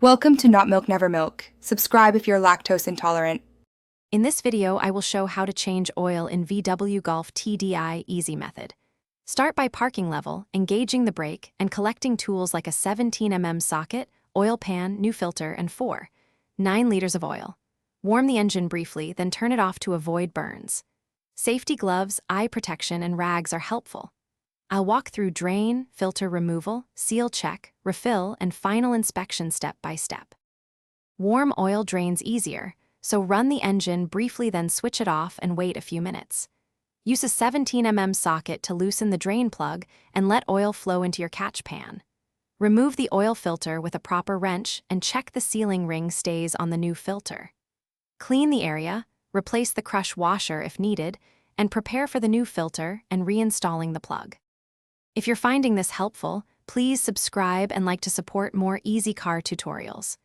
Welcome to Not Milk Never Milk. Subscribe if you're lactose intolerant. In this video, I will show how to change oil in VW Golf TDI Easy Method. Start by parking level, engaging the brake, and collecting tools like a 17mm socket, oil pan, new filter, and 9 liters of oil. Warm the engine briefly, then turn it off to avoid burns. Safety gloves, eye protection, and rags are helpful. I'll walk through drain, filter removal, seal check, refill, and final inspection step by step. Warm oil drains easier, so run the engine briefly, then switch it off and wait a few minutes. Use a 17mm socket to loosen the drain plug and let oil flow into your catch pan. Remove the oil filter with a proper wrench and check the sealing ring stays on the new filter. Clean the area, replace the crush washer if needed, and prepare for the new filter and reinstalling the plug. If you're finding this helpful, please subscribe and like to support more easy car tutorials.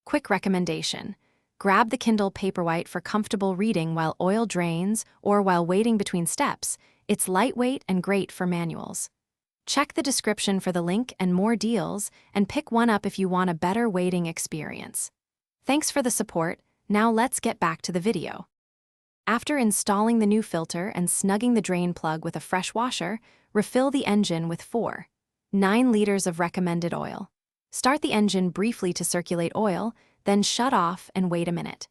Quick recommendation: grab the Kindle Paperwhite for comfortable reading while oil drains or while waiting between steps. It's lightweight and great for manuals. Check the description for the link and more deals, and pick one up if you want a better waiting experience. Thanks for the support. Now let's get back to the video. After installing the new filter and snugging the drain plug with a fresh washer, refill the engine with 9 liters of recommended oil. Start the engine briefly to circulate oil, then shut off and wait a minute.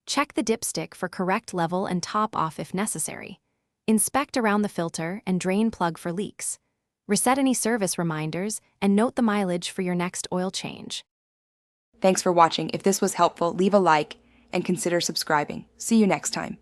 Check the dipstick for correct level and top off if necessary. Inspect around the filter and drain plug for leaks. Reset any service reminders and note the mileage for your next oil change. Thanks for watching. If this was helpful, leave a like and consider subscribing. See you next time.